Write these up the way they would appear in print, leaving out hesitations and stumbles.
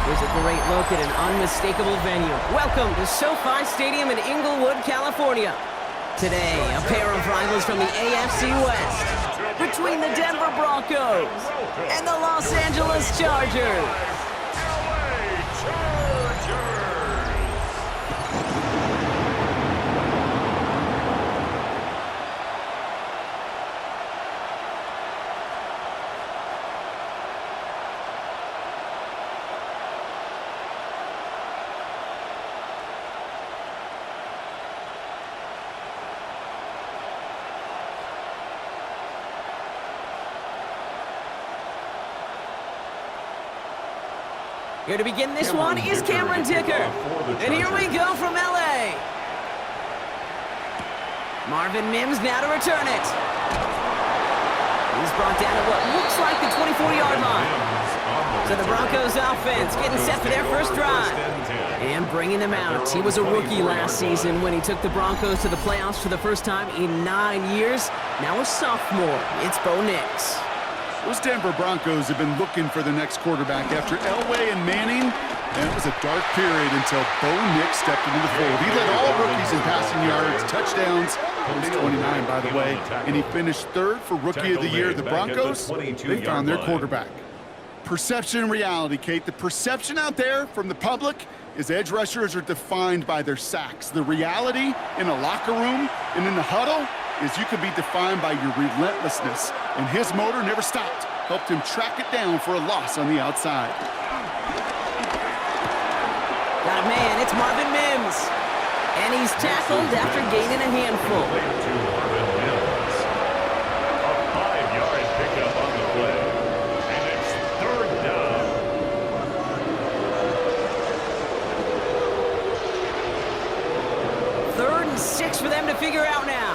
Here's a great look at an unmistakable venue. Welcome to SoFi Stadium in Inglewood, California. Today, a pair of rivals from the AFC West between the Denver Broncos and the Los Angeles Chargers. Here to begin this one is Cameron Dicker. And here we go from LA. Marvin Mims now to return it. He's brought down at what looks like the 24-yard line. So the Broncos offense getting set for their first drive. And bringing them out. He was a rookie last season when he took the Broncos to the playoffs for the first time in 9 years. Now a sophomore. It's Bo Nix. Those Denver Broncos have been looking for the next quarterback after Elway and Manning, and it was a dark period until Bo Nix stepped into the fold. He led all rookies in passing yards, touchdowns. He was 29, by the way, and he finished third for Rookie of the Year. The Broncos, they found their quarterback. Perception and reality, Kate. The perception out there from the public is edge rushers are defined by their sacks. The reality in a locker room and in the huddle is you could be defined by your relentlessness, and his motor never stopped. Helped him track it down for a loss on the outside. Got a man, it's Marvin Mims. And he's tackled after gaining a handful. A 5-yard pickup on the play. And it's third down. 3rd and 6 for them to figure out now.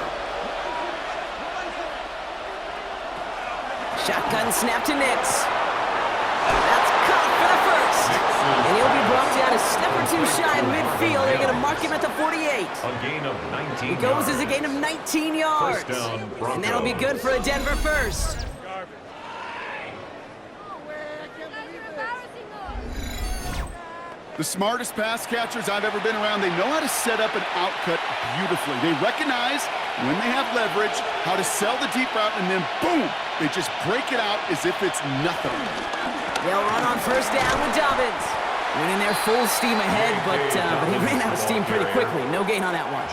Shotgun snap to Nix. That's caught for the first. And he'll be brought down a step or two shy of midfield. They're going to mark him at the 48. A gain of 19 He goes as a gain of 19 yards. First down, Broncos. And that'll be good for a Denver first. The smartest pass catchers I've ever been around, they know how to set up an outcut beautifully. They recognize when they have leverage, how to sell the deep route, and then boom, they just break it out as if it's nothing. They'll run on first down with Dobbins. Went in there full steam ahead, but he ran out of steam pretty quickly. No gain on that one.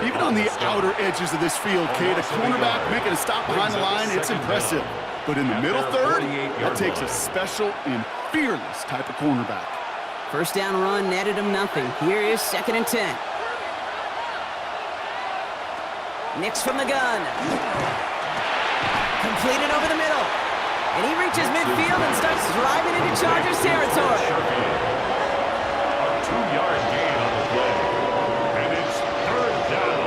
Even on the outer edges of this field, Kate, a cornerback making a stop behind the line, it's impressive. But in the middle third, that takes a special and fearless type of cornerback. First down run netted him nothing. Here is 2nd and 10. Nix from the gun. Completed over the middle. And he reaches midfield and starts driving into Chargers territory. A 2-yard gain on the play. And it's third down.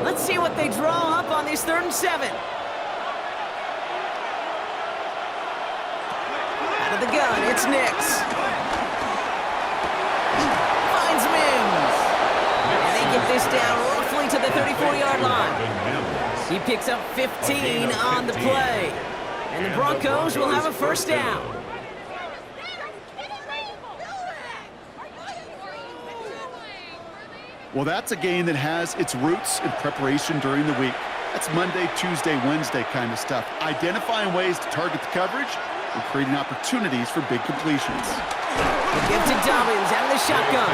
Let's see what they draw up on these 3rd and 7. Out of the gun, it's Nix. Finds Mims. And they get this down roughly to the 34-yard line. He picks up 15 on the play. And the Broncos will have a first down. Well, that's a game that has its roots in preparation during the week. That's Monday, Tuesday, Wednesday kind of stuff. Identifying ways to target the coverage and creating opportunities for big completions. The give to Dobbins out of the shotgun.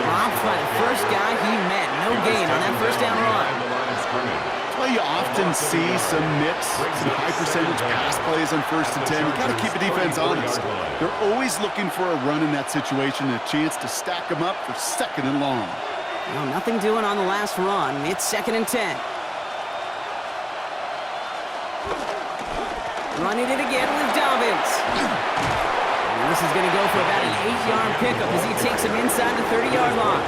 Dropped by the first guy he met. No gain on that first down run. That's why you often see some mix, some high percentage pass plays on 1st and 10. You got to keep the defense honest. They're always looking for a run in that situation and a chance to stack them up for 2nd and long. Well, nothing doing on the last run. It's 2nd and 10. Running it again with Dobbins. And this is going to go for about an 8-yard pickup as he takes him inside the 30-yard line.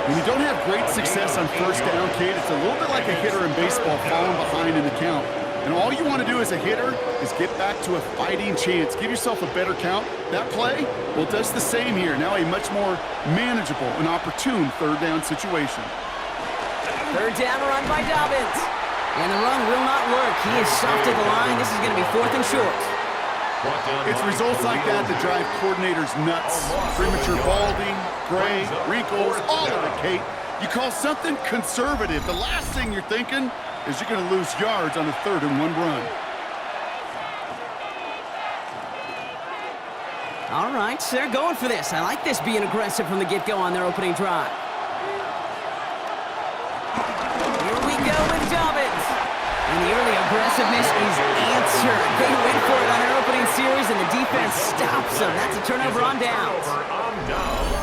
When you don't have great success on first down, Kate, it's a little bit like a hitter in baseball falling behind in the count. And all you want to do as a hitter is get back to a fighting chance. Give yourself a better count. That play, well, does the same here. Now a much more manageable and opportune 3rd down situation. 3rd down run by Dobbins. And the run will not work. He is soft at the line. This is going to be 4th and short. It's results like that that drive coordinators nuts. Premature balding, gray, wrinkles, all of it, Kate. You call something conservative. The last thing you're thinking is you're going to lose yards on a 3rd and 1 run. All right, they're going for this. I like this being aggressive from the get-go on their opening drive. Here we go with Dobbins. And the early aggressiveness is answered. They went for it on their opening series, and the defense stops them. That's a turnover on downs.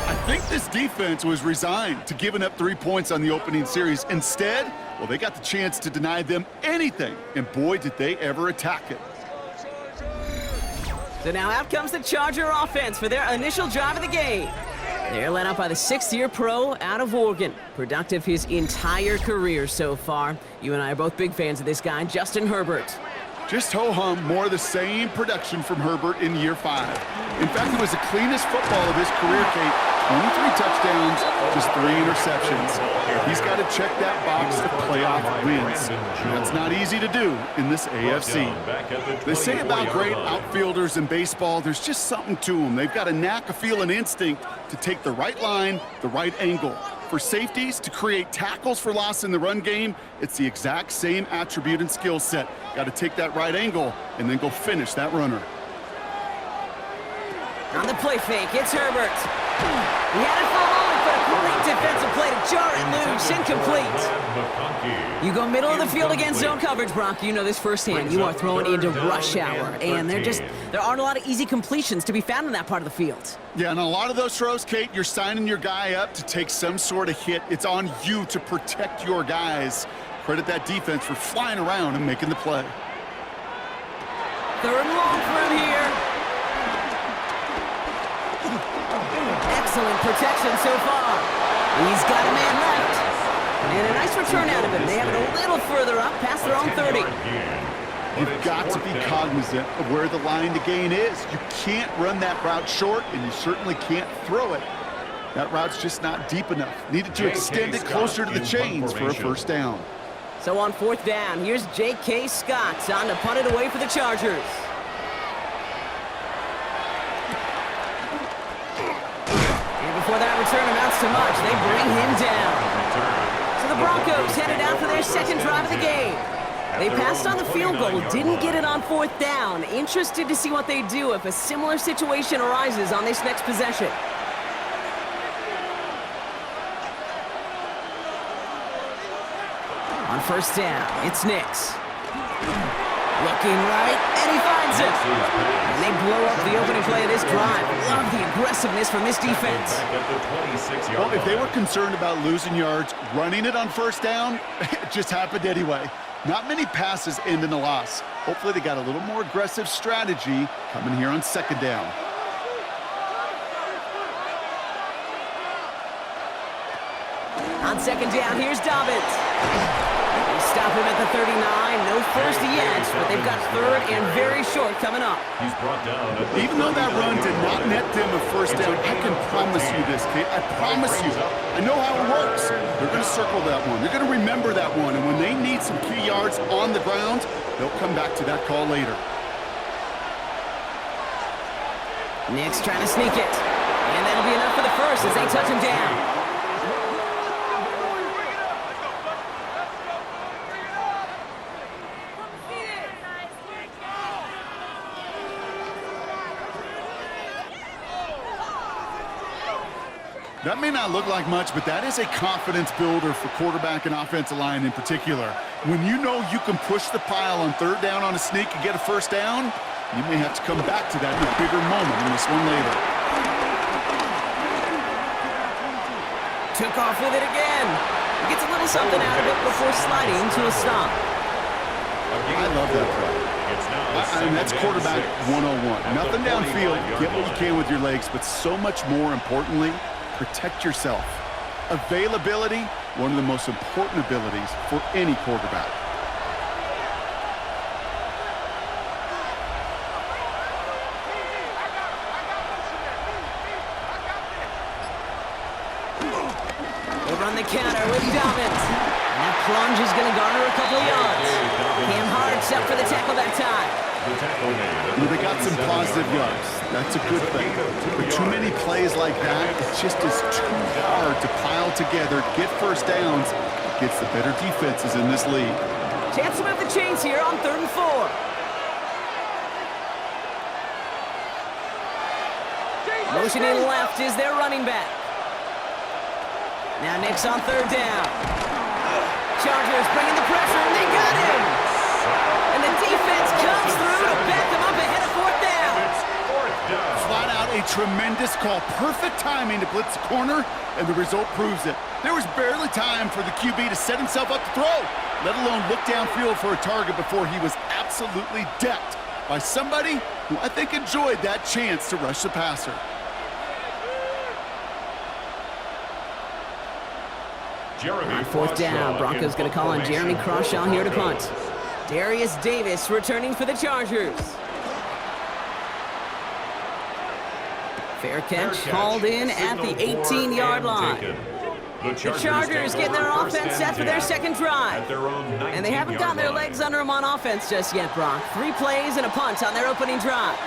I think this defense was resigned to giving up 3 points on the opening series. Instead, well, they got the chance to deny them anything, and boy, did they ever attack it. So now out comes the Charger offense for their initial drive of the game. They're led up by the 6th-year pro out of Oregon. Productive his entire career so far. You and I are both big fans of this guy, Justin Herbert. Just ho-hum, more of the same production from Herbert in year 5. In fact, it was the cleanest football of his career, Kate. 23 touchdowns, just 3 interceptions. He's got to check that box of playoff wins. That's not easy to do in this AFC. They say about great outfielders in baseball, there's just something to them. They've got a knack, a feel, an instinct to take the right line, the right angle. For safeties to create tackles for loss in the run game, it's the exact same attribute and skill set. Got to take that right angle and then go finish that runner. On the play fake, it's Herbert. He had it for a moment, but a great defensive play to jar it loose, incomplete. You go middle of the field against zone coverage, Brock. You know this firsthand. You are thrown into rush hour, and there aren't a lot of easy completions to be found in that part of the field. Yeah, and a lot of those throws, Kate, you're signing your guy up to take some sort of hit. It's on you to protect your guys. Credit that defense for flying around and making the play. 3rd and long for him here. Excellent protection so far. He's got a man left. And a nice return out of him. They have it a little further up, past their own 30. You've got to be cognizant of where the line to gain is. You can't run that route short, and you certainly can't throw it. That route's just not deep enough. Needed to extend it closer to the chains for a 1st down. So on 4th down, here's J.K. Scott on to punt it away for the Chargers. Before that return amounts to much, they bring him down. So the Broncos headed out for their 2nd drive of the game. They passed on the field goal, didn't get it on 4th down. Interested to see what they do if a similar situation arises on this next possession. On 1st down, it's Nix. Looking right, and he finds it. And they blow up the opening play of this drive. Love the aggressiveness from this defense. Well, if they were concerned about losing yards, running it on 1st down, it just happened anyway. Not many passes end in a loss. Hopefully they got a little more aggressive strategy coming here on 2nd down. On 2nd down, here's Dobbins. Stop him at the 39. No 1st yet, but they've got 3rd and very short coming up. Even though that run did not net them a 1st down, I can promise you this, Kate. I promise you. I know how it works. They're going to circle that one. They're going to remember that one. And when they need some key yards on the ground, they'll come back to that call later. Nick's trying to sneak it. And that'll be enough for the 1st as they touch him down. That may not look like much, but that is a confidence builder for quarterback and offensive line in particular. When you know you can push the pile on 3rd down on a sneak and get a 1st down, you may have to come back to that in a bigger moment in this one later. Took off with it again. Gets a little something out of it before sliding to a stop. I love that play. I mean, that's quarterback 101. Nothing downfield, get what you can with your legs, but so much more importantly, protect yourself. Availability, one of the most important abilities for any quarterback. They run the counter with Dobbins. And that plunge is going to garner a couple of yards. Cam Hart set for the tackle that time. They got some positive yards. That's a good thing. But too many plays like that, it just is too hard to pile together, get first downs against the better defenses in this league. Chance to move the chains here on 3rd and 4. Motioning left is their running back. Now Nick's on 3rd down. Chargers bringing the pressure, and they got him! And the defense comes through to back them up ahead of 4th down. Flat out a tremendous call. Perfect timing to blitz the corner, and the result proves it. There was barely time for the QB to set himself up to throw, let alone look downfield for a target before he was absolutely decked by somebody who I think enjoyed that chance to rush the passer. On 4th down, Broncos going to call on Jeremy Crawshaw here to punt. Darius Davis returning for the Chargers. Fair catch called in at the 18-yard line. The Chargers getting their offense set for their second drive. And they haven't gotten their legs under them on offense just yet, Brock. 3 plays and a punt on their opening drive.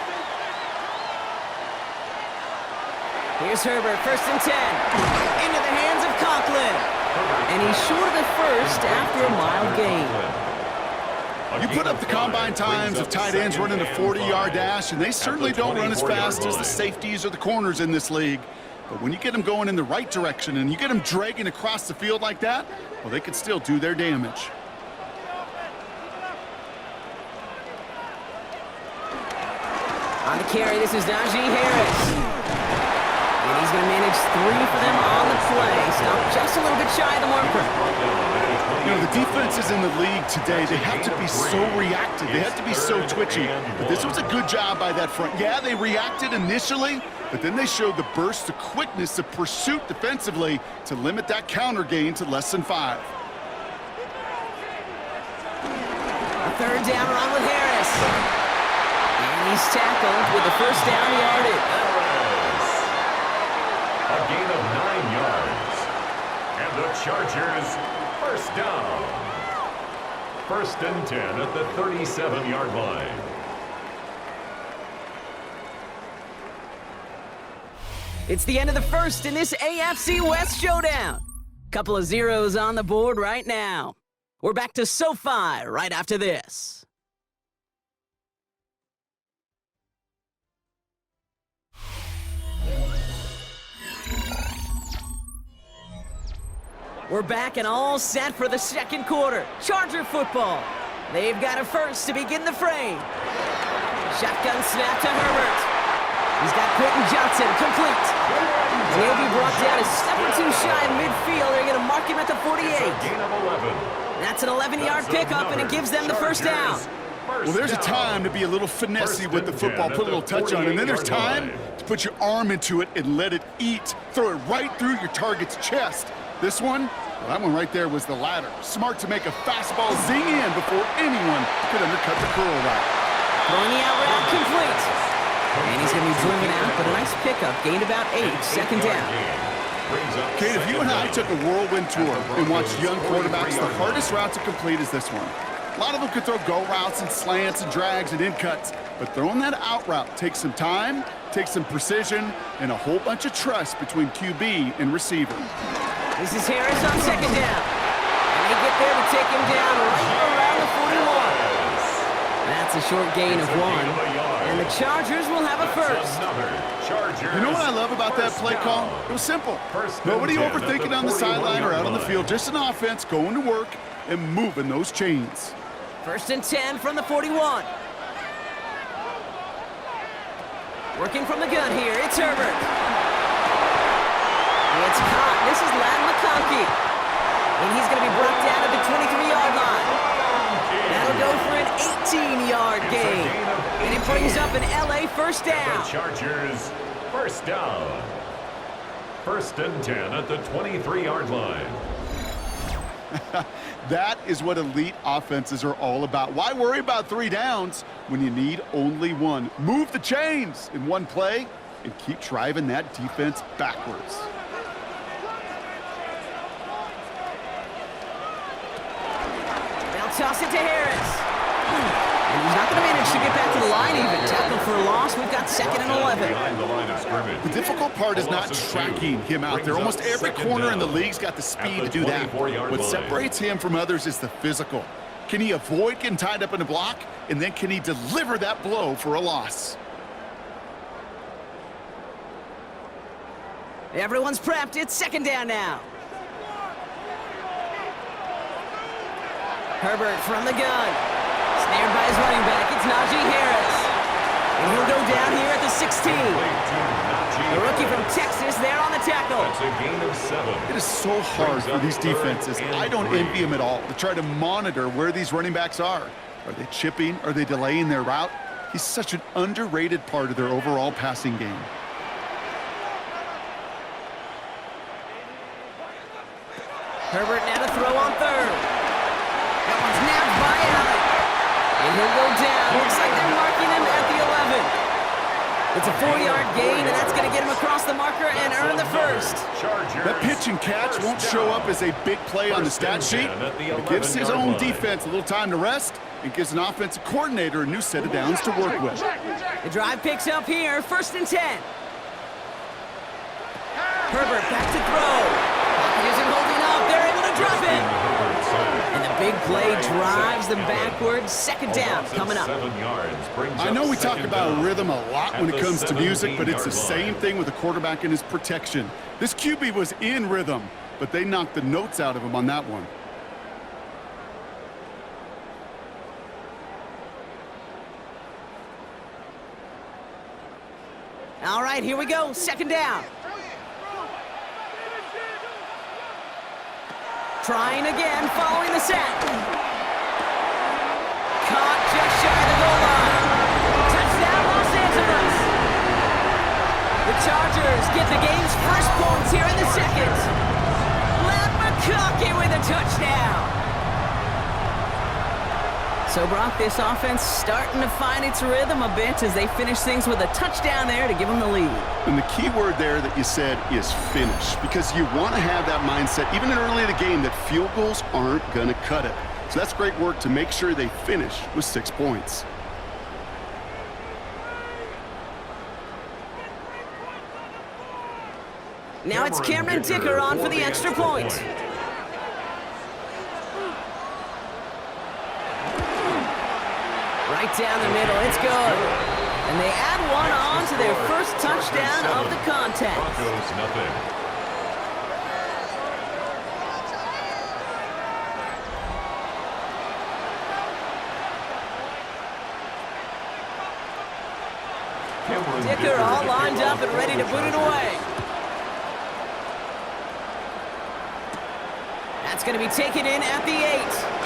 Here's Herbert, 1st and 10. Into the hands of Conklin. And he's short of the first after a mild gain. You put up the combine times of tight ends running a 40-yard dash, and they certainly don't run as fast as the safeties or the corners in this league. But when you get them going in the right direction and you get them dragging across the field like that, well, they can still do their damage. On the carry, this is Najee Harris. And he's going to manage 3 for them on the play. Stopped just a little bit shy of the marker. You know, the defenses in the league today, they have to be so reactive. They have to be so twitchy. But this was a good job by that front. Yeah, they reacted initially, but then they showed the burst, the quickness of pursuit defensively to limit that counter gain to less than 5. A 3rd down run with Harris. And he's tackled with the 1st down yardage. A gain of 9 yards. And the Chargers, 1st down. 1st and 10 at the 37-yard line. It's the end of the 1st in this AFC West showdown. Couple of zeros on the board right now. We're back to SoFi right after this. We're back and all set for the 2nd quarter. Charger football. They've got a first to begin the frame. Shotgun snap to Herbert. He's got Quentin Johnson complete. And he'll be brought down a step or 2 shy of midfield. They're going to mark him at the 48. Gain of 11. That's an 11-yard pickup, and it gives them the 1st down. Well, there's a time to be a little finessey with the football, put a little touch on it, and then there's time to put your arm into it and let it eat. Throw it right through your target's chest. This one, well, that one right there was the latter. Smart to make a fastball zing in before anyone could undercut the curl route. Throwing the out route complete. And he's going to be driven out, but a nice pickup. Gained about 8, 2nd down. Kate, if you and I took a whirlwind tour and watched young quarterbacks, the hardest route to complete is this one. A lot of them could throw go routes and slants and drags and in cuts, but throwing that out route takes some time, takes some precision, and a whole bunch of trust between QB and receiver. This is Harris on 2nd down. And they get there to take him down right around the 41. That's a short gain of 1. And the Chargers will have a first. You know what I love about that play call? It was simple. Nobody overthinking on the sideline or out on the field. Just an offense going to work and moving those chains. 1st and 10 from the 41. Working from the gun here, it's Herbert. It's caught. This is Ladd McConkey. And he's going to be brought down at the 23-yard line. That'll go for an 18-yard gain. And it brings up an LA 1st down. The Chargers, 1st down. 1st and 10 at the 23-yard line. That is what elite offenses are all about. Why worry about 3 downs when you need only 1? Move the chains in one play and keep driving that defense backwards. toss it to Harris. And he's not going to manage to get back to the line even. Tackle for a loss. We've got 2nd and 11. Behind the line of scrimmage. The difficult part is not tracking him out there. Almost every corner in the league's got the speed to do that. What separates him from others is the physical. Can he avoid getting tied up in a block? And then can he deliver that blow for a loss? Everyone's prepped. It's 2nd down now. Herbert from the gun. Snared by his running back. It's Najee Harris. And he'll go down here at the 16. The rookie from Texas there on the tackle. That's a gain of 7. It is so hard for these defenses. I don't envy them at all to try to monitor where these running backs are. Are they chipping? Are they delaying their route? He's such an underrated part of their overall passing game. Herbert now to throw on 3rd. That one's nabbed by Allen. And he'll go down. Looks like they're marking him at the 11. It's a 4-yard gain, and that's going to get him across the marker and earn the first. That pitch and catch won't show up as a big play on the stat sheet. It gives his own defense a little time to rest and gives an offensive coordinator a new set of downs to work with. The drive picks up here, 1st and 10. Herbert back to throw. Pocket isn't holding up. They're able to drop it. And the big play drives them backwards. 2nd down coming up. I know we talk about rhythm a lot when it comes to music, but it's the same thing with the quarterback and his protection. This QB was in rhythm, but they knocked the notes out of him on that one. All right, here we go. 2nd down. Trying again, following the sack. Caught just shy of the goal line. Touchdown, Los Angeles. The Chargers get the game's first points here in the 2nd. Let McConkey with a touchdown. So, Brock, this offense starting to find its rhythm a bit as they finish things with a touchdown there to give them the lead. And the key word there that you said is finish, because you want to have that mindset, even early in the game, that field goals aren't going to cut it. So that's great work to make sure they finish with 6 points. Now it's Cameron Dicker on for the extra point. Right down the middle, it's good. And they add one on to their first touchdown of the contest. Broncos nothing. Dicker all lined up and ready to boot it away. That's going to be taken in at the 8.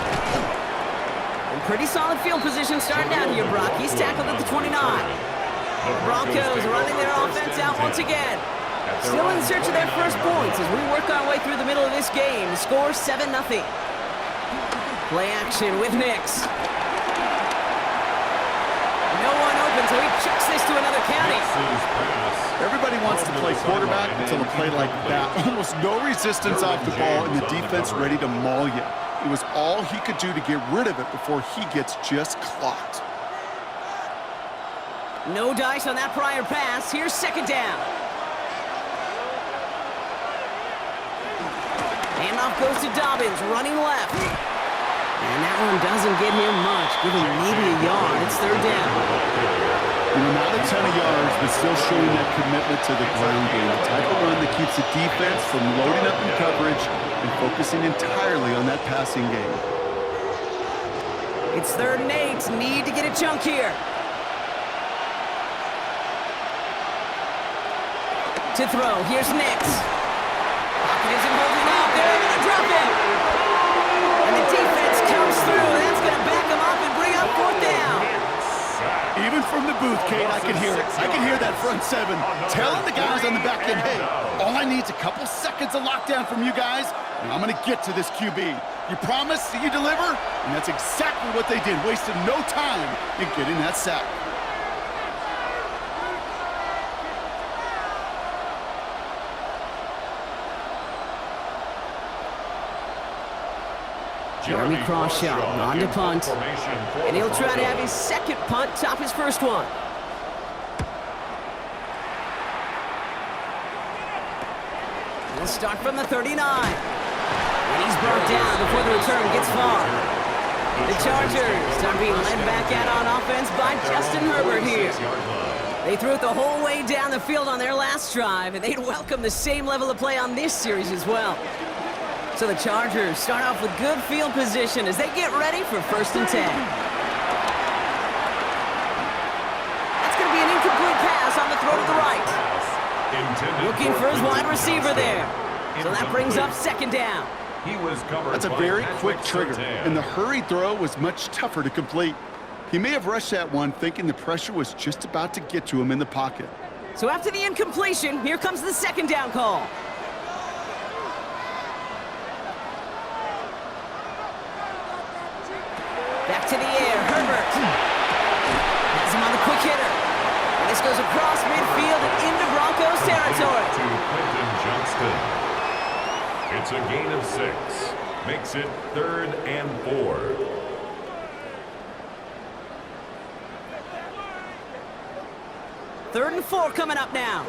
And pretty solid field position starting out here, Brock. He's tackled at the 29. The Broncos running their offense out once again. Still in search of their first points as we work our way through the middle of this game. The score 7-0. Play action with Nix. No one open, so he chucks this to another county. Everybody wants to play quarterback until a play like that. Almost no resistance off the ball and the defense ready to maul you. It was all he could do to get rid of it before he gets just clocked. No dice on that prior pass. Here's 2nd down. Handoff goes to Dobbins, running left. And that one doesn't get him much. Give him maybe a yard. It's 3rd down. You know, not a ton of yards, but still showing that commitment to the ground game. The type of run that keeps the defense from loading up in coverage and focusing entirely on that passing game. It's 3rd and 8. Need to get a chunk here. To throw. Here's Nix. Pocket isn't holding up. They're able to drop it. And the defense comes through. That's going to back them up and bring up 4th down. Even from the booth, Kate, I can hear it. I can hear that front 7 telling the guys on the back end, hey, all I need is a couple seconds of lockdown from you guys, and I'm going to get to this QB. You promise that you deliver? And that's exactly what they did, wasted no time in getting that sack. Jeremy Crawshaw on to punt. And he'll try to have his second punt top his first one. He'll start from the 39. And he's brought down before the return gets far. The Chargers are being led back out on offense by Justin Herbert here. They threw it the whole way down the field on their last drive, and they'd welcome the same level of play on this series as well. So the Chargers start off with good field position as they get ready for 1st and 10. That's going to be an incomplete pass on the throw to the right. Looking for his wide receiver there. So that brings up 2nd down. That's a very quick trigger, and the hurried throw was much tougher to complete. He may have rushed that one thinking the pressure was just about to get to him in the pocket. So after the incompletion, here comes the 2nd down call. Back to the air, Herbert. Has him on the quick hitter. And this goes across midfield and into Broncos territory. To Quentin Johnston. It's a gain of 6. Makes it 3rd and 4. Third and 4 coming up now.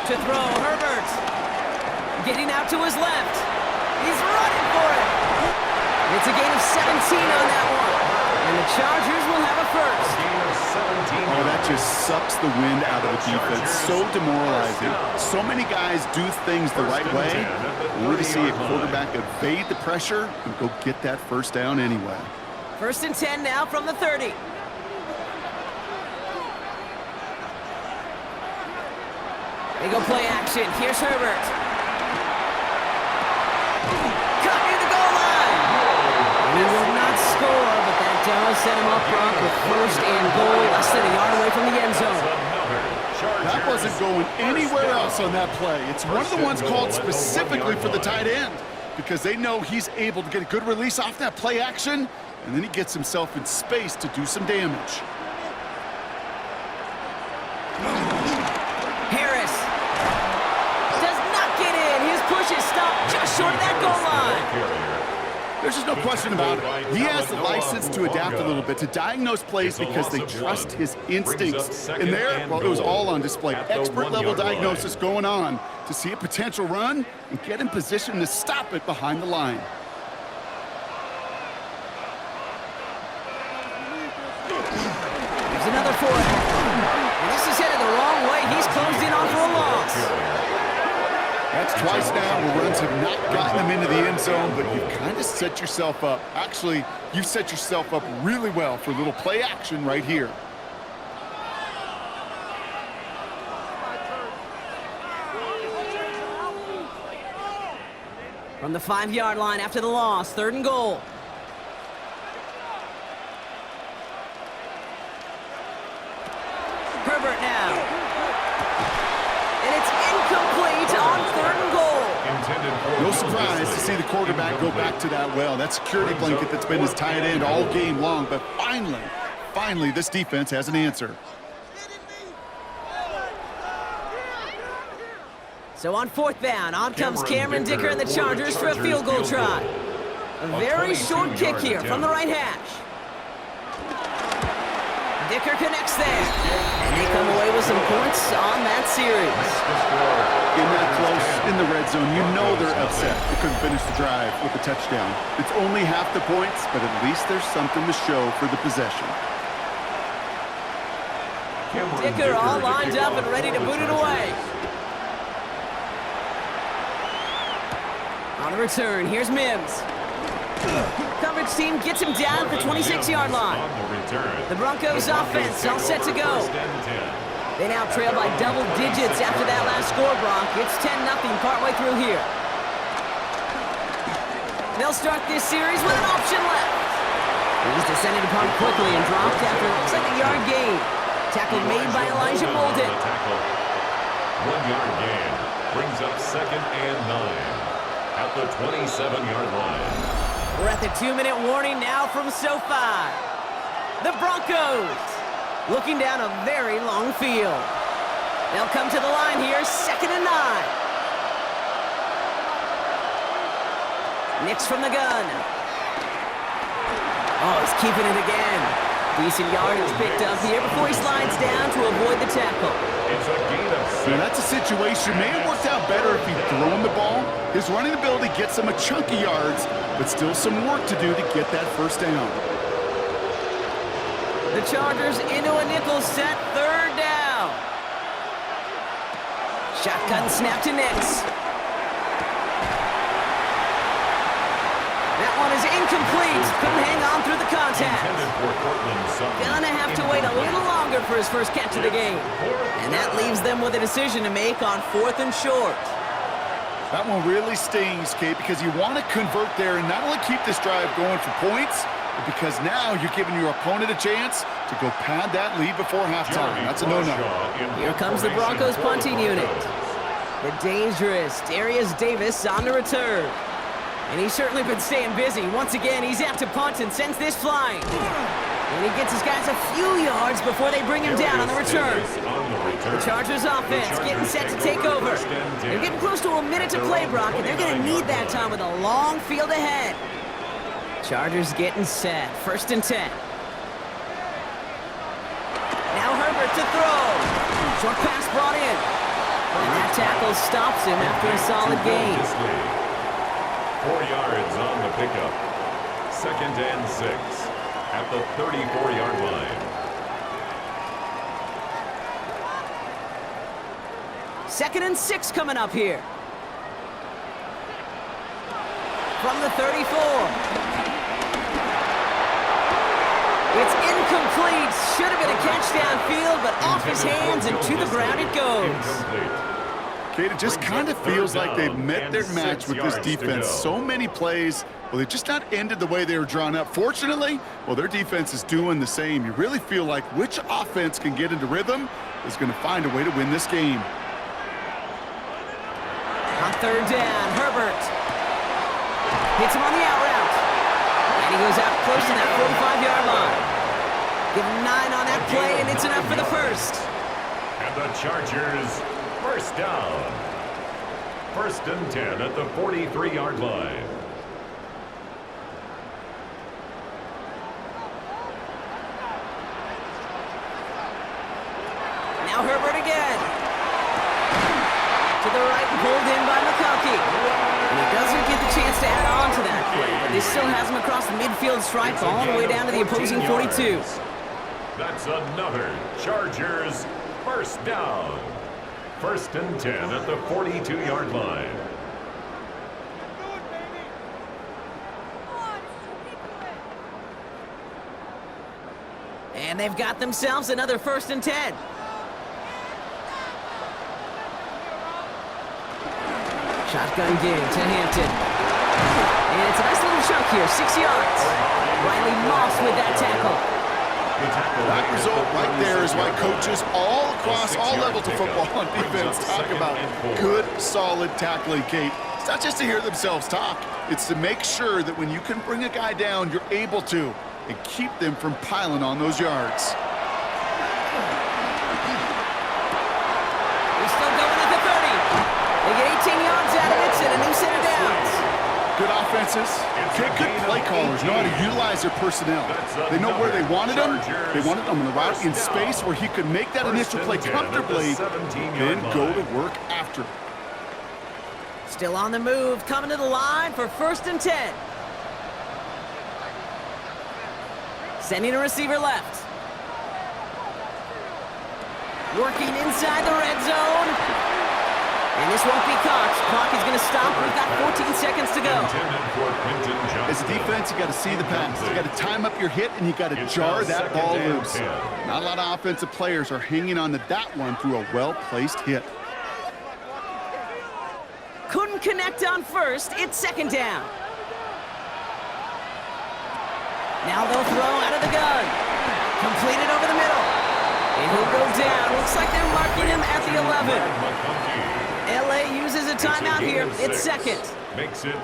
To throw, Herbert. Getting out to his left. He's running for it. It's a gain of 17 on that one. And the Chargers will have a first. Oh, that just sucks the wind out of the defense. So demoralizing. So many guys do things the right way, only to see a quarterback evade the pressure and go get that first down anyway. 1st and 10 now from the 30. They go play action. Here's Herbert. Cut near the goal line. And he will not score, but that does set him up front with 1st and goal, less than a yard away from the end zone. That wasn't going anywhere else on that play. It's one of the ones called specifically for the tight end because they know he's able to get a good release off that play action, and then he gets himself in space to do some damage. Harris does not get in. His push is stopped just short of that goal line. There's just no question about it. He has the license to adapt a little bit, to diagnose plays because they trust his instincts. And there, well, it was all on display. Expert-level diagnosis going on to see a potential run and get in position to stop it behind the line. There's another for it. And this is headed the wrong way. He's closed in on for a loss. That's twice now where runs have not gotten them into the end zone, but you've kind of set yourself up. Actually, you've set yourself up really well for a little play action right here. From the 5-yard line after the loss, 3rd and goal. Herbert now. And it's incomplete on 3rd and goal. No surprise to see the quarterback go back to that well. That security blanket that's been his tight end all game long, but finally, this defense has an answer. So on 4th down, on comes Cameron Dicker and the Chargers for a field goal try. A very short kick here from the right hash. Dicker connects there. And they come away with some points on that series. In that close, in the red zone, you know they're upset they couldn't finish the drive with a touchdown. It's only half the points, but at least there's something to show for the possession. Dicker all lined up and ready to boot it away. On the return, here's Mims. Coverage team gets him down at the 26-yard line. The Broncos offense all set to go. They now trail by double digits after that last score, Bronc. It's 10-0 partway through here. They'll start this series with an option left. He's descended upon quickly and dropped after it looks like a yard gain. Tackle made by Elijah Molden. 1-yard gain brings up 2nd and 9 at the 27-yard line. We're at the 2-minute warning now from SoFi. The Broncos looking down a very long field. They'll come to the line here, 2nd and 9. Nicks from the gun. Oh, he's keeping it again. Decent yardage picked up here before he slides down to avoid the tackle. It's a gain of 6. And that's a situation. May have worked out better if he'd thrown the ball. His running ability gets him a chunky yards, but still some work to do to get that first down. The Chargers into a nickel set, 3rd down. Shotgun snap to Nicks. That one is incomplete. Couldn't hang on through the contact. Gonna have to wait a little longer for his first catch of the game. And that leaves them with a decision to make on 4th and short. That one really stings, Kate, because you want to convert there and not only keep this drive going for points, but because now you're giving your opponent a chance to go pad that lead before halftime. That's a no-no. Here comes the Broncos punting unit. The dangerous Darius Davis on the return. And he's certainly been staying busy. Once again, he's out to punt and sends this flying. And he gets his guys a few yards before they bring him down on the return. The Chargers offense getting set to take over. They're getting close to a minute to play, Brock, and they're going to need that time with a long field ahead. Chargers getting set. 1st and 10. Now Herbert to throw. Short pass brought in. And that tackle stops him after a solid gain. 4 yards on the pickup. 2nd and 6 at the 34-yard line. 2nd and 6 coming up here. From the 34. It's incomplete. Should have been a catch downfield, but off his hands and to the ground it goes. Kate, it just kind of feels like they've met their match with this defense. So many plays, well, they just not ended the way they were drawn up. Fortunately, well, their defense is doing the same. You really feel like which offense can get into rhythm is going to find a way to win this game. On 3rd down, Herbert hits him on the out route. And he goes out close to that 45-yard line. Give him 9 on that play, and it's enough for the first. And the Chargers, 1st down. 1st and 10 at the 43-yard line. Now Herbert again. To the right, pulled in by McConkey. And he doesn't get the chance to add on to that play, but they still has him across the midfield stripe all the way down to the opposing 42. That's another Chargers 1st down. 1st and 10 at the 42-yard line. And they've got themselves another 1st and 10. Shotgun game to Hampton. And it's a nice little chunk here, 6 yards. Riley Moss with that tackle. That result right there is why coaches all across all levels of football on defense talk about good, solid tackling, Kate. It's not just to hear themselves talk. It's to make sure that when you can bring a guy down, you're able to, and keep them from piling on those yards. They're still going at the 30. They get 18 yards out of it and a new set of downs. Good offenses, good play callers know how to utilize their personnel. They know where they wanted them. They wanted them on the route in space where he could make that initial play comfortably, then go to work after. Still on the move, coming to the line for 1st and 10. Sending a receiver left. Working inside the red zone. And this won't be caught. Clock is going to stop. We've got 14 seconds to go. As a defense, you got to see the pass. You got to time up your hit, and you got to jar that ball loose. Not a lot of offensive players are hanging on to that one through a well-placed hit. Couldn't connect on 1st. It's 2nd down. Now they'll throw out of the gun. Completed over the middle. And he'll go down. Looks like they're marking him at the 11. LA uses a timeout here. It's 2nd.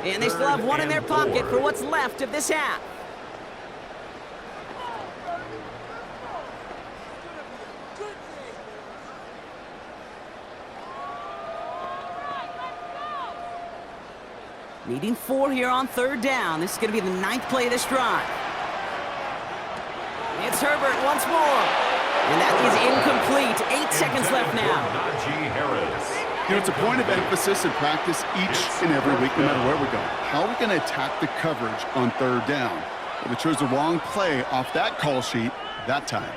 And they still have 1 in their pocket for what's left of this half. Needing 4 here on 3rd down. This is going to be the 9th play of this drive. It's Herbert once more. And that is incomplete. 8 seconds left now. You know, it's a point of emphasis in practice each and every week, no matter where we go. How are we going to attack the coverage on 3rd down? Well, we chose the wrong play off that call sheet that time.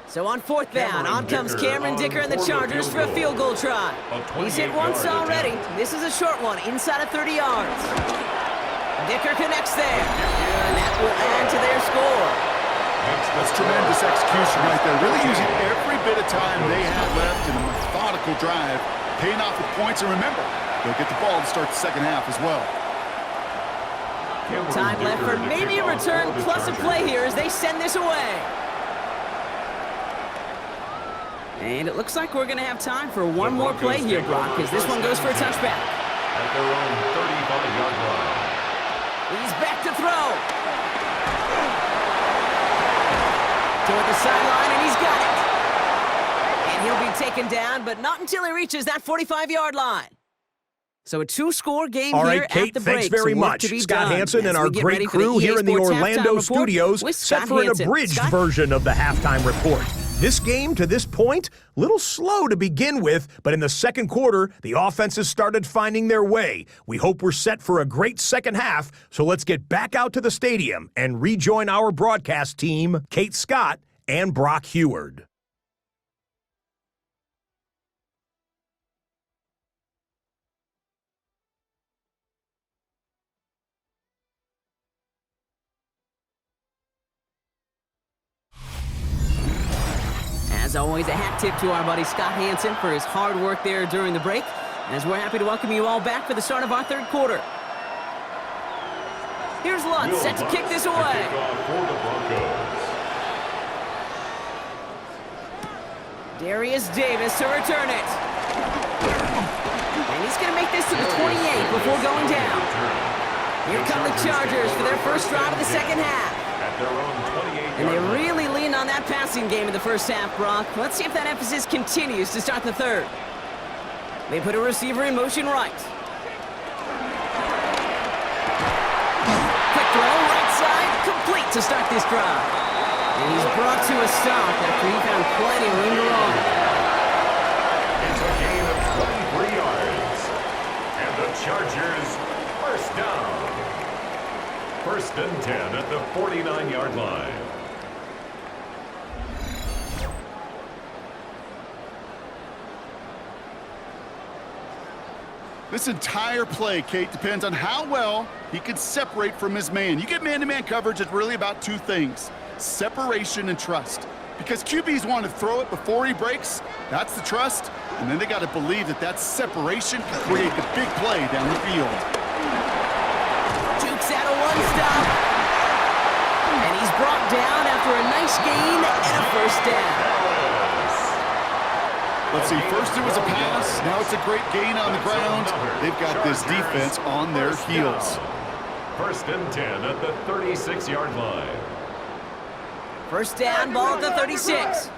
So on 4th down, on comes Cameron Dicker and the Chargers for a field goal try. He's hit once already. This is a short one, inside of 30 yards. Dicker connects there, and that will add to their score. That's tremendous execution right there. Really using every bit of time they have left in a methodical drive, paying off with points. And remember, they'll get the ball to start the second half as well. Time left for maybe a return plus a play here as they send this away. And it looks like we're going to have time for one more play here, Brock, because this one goes for a touchback. At their own 35-yard line. He's back to throw. Toward the sideline, and he's got it. And he'll be taken down, but not until he reaches that 45-yard line. So a 2-score game all here right, Kate, at the thanks break. very much. Scott Hansen and our great crew here in the Orlando studios set for an abridged version of the halftime report. This game, to this point, a little slow to begin with, but in the second quarter, the offenses started finding their way. We hope we're set for a great second half, so let's get back out to the stadium and rejoin our broadcast team, Kate Scott and Brock Heward. As always, a hat tip to our buddy Scott Hansen for his hard work there during the break, as we're happy to welcome you all back for the start of our 3rd quarter. Here's Lutz set to kick this away. Darius Davis to return it. And he's going to make this to the 28 before going down. Here come the Chargers for their first drive of the second half. And they really leaned on that passing game in the first half, Brock. Let's see if that emphasis continues to start the 3rd. They put a receiver in motion right. Quick throw, right side, complete to start this drive. And he's brought to a stop after he found plenty of room to run. It's a gain of 23 yards. And the Chargers first down. 1st and 10 at the 49-yard line. This entire play, Kate, depends on how well he can separate from his man. You get man-to-man coverage, it's really about 2 things, separation and trust. Because QBs want to throw it before he breaks, that's the trust, and then they got to believe that that separation can create the big play down the field. Jukes out a one-stop, and he's brought down after a nice gain and a first down. Let's see, first it was a pass, now it's a great gain on the ground. They've got this defense on their heels. 1st and 10 at the 36-yard line. First down, ball at the 36.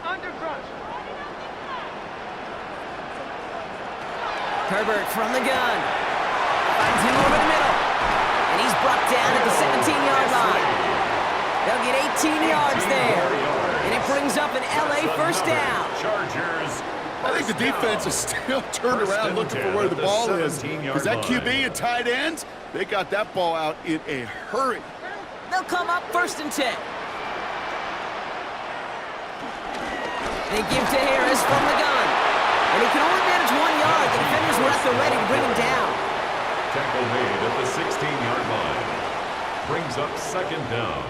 Herbert from the gun. Finds him over the middle. And he's brought down at the 17-yard line. They'll get 18 yards there. And it brings up an LA first down. Chargers. I think the defense is still turned around looking for where the ball is. Because that QB and tight end, they got that ball out in a hurry. They'll come up 1st and 10. They give to Harris from the gun. And he can only manage 1 yard. The defenders were at the ready to bring him down. Tackle made at the 16-yard line. Brings up 2nd down.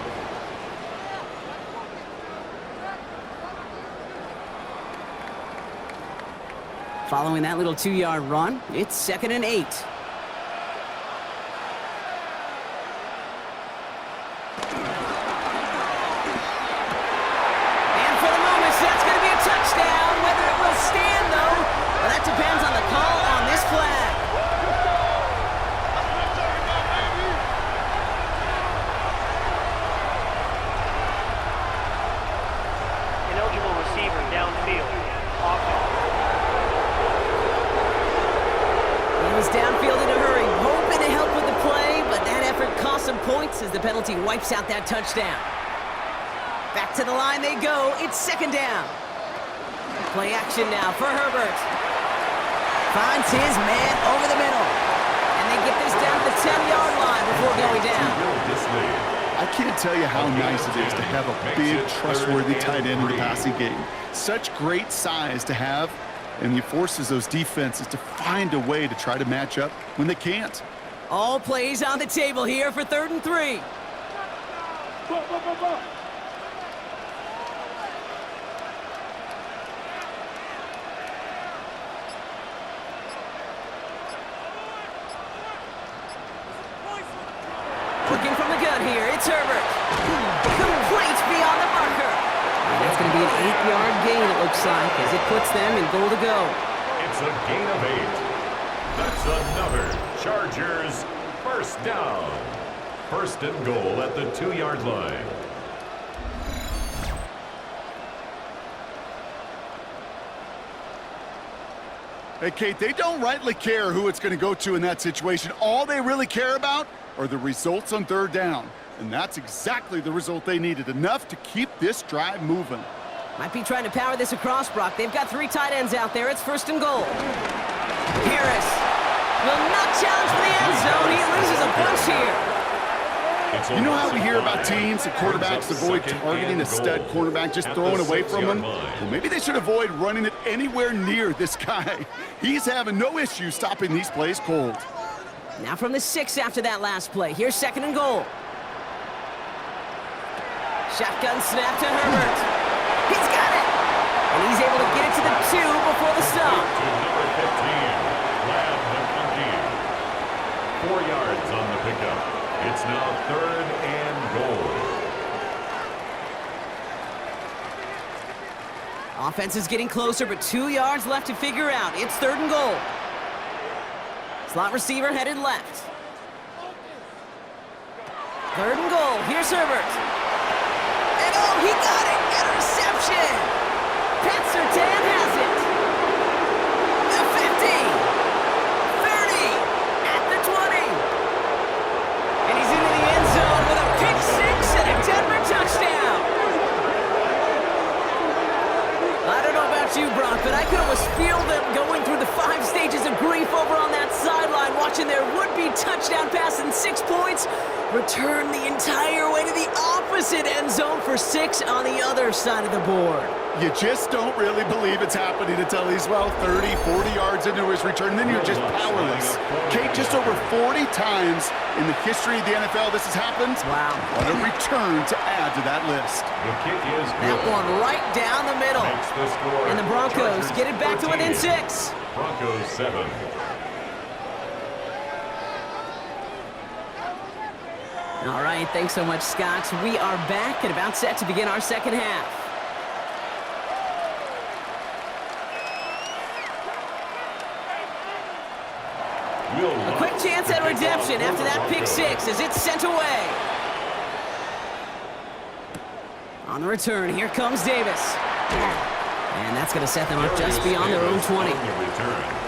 Following that little 2-yard run, it's 2nd and 8. And for the moment, that's going to be a touchdown. Whether it will stand, though, well, that depends on the call on this flag. Ineligible receiver downfield. the penalty wipes out that touchdown. Back to the line they go. It's second down. Play action now for Herbert. Finds his man over the middle. And they get this down to the 10-yard line before going down. I can't tell you how nice it is to have a big, trustworthy tight end in the passing game. Such great size to have, and he forces those defenses to find a way to try to match up when they can't. All plays on the table here for 3rd and 3. Looking from the gun here, it's Herbert. Complete beyond the marker. And that's going to be an 8-yard gain, it looks like, as it puts them in goal to go. It's a gain of 8. That's another Chargers first down. 1st and goal at the 2-yard line. Hey, Kate, they don't rightly care who it's going to go to in that situation. All they really care about are the results on 3rd down. And that's exactly the result they needed, enough to keep this drive moving. Might be trying to power this across, Brock. They've got 3 tight ends out there. It's 1st and goal. Harris will not challenge for the end zone. He loses a bunch here. You know how we hear about teams and quarterbacks avoid targeting a stud cornerback, just throwing away from him? Well, maybe they should avoid running it anywhere near this guy. He's having no issue stopping these plays cold. Now from the 6 after that last play. Here's 2nd and goal. Shotgun snap to Herbert. He's got it! And he's able to get it to the 2 before the stop. To number 15, Lamb the Monkey. 4 yards on the pickup. It's now 3rd and goal. Offense is getting closer, but 2 yards left to figure out. It's 3rd and goal. Slot receiver headed left. 3rd and goal. Here's Herbert. And oh, he got it! Interception! Pat Surtain has it. The 50. 30. At the 20. And he's into the end zone with a pick 6 and a Denver touchdown. I don't know about you, Brock, but I could almost feel them going through the 5 stages of grief over on that sideline, watching their would-be touchdown pass in 6 points return the entire way to the opposite end zone for 6 on the other side of the board. You just don't really believe it's happening until he's, well, 30, 40 yards into his return, and then you're just powerless. Kate, just over 40 times in the history of the NFL this has happened. Wow. What a return to add to that list. The kick is good. That one right down the middle. Makes the score. And the Broncos Chargers get it back to within 13. 6. Broncos 7. All right, thanks so much, Scott. We are back and about set to begin our second half. A quick chance at redemption after that pick 6 as it's sent away. On the return, here comes Davis. And that's going to set them up just beyond their own 20.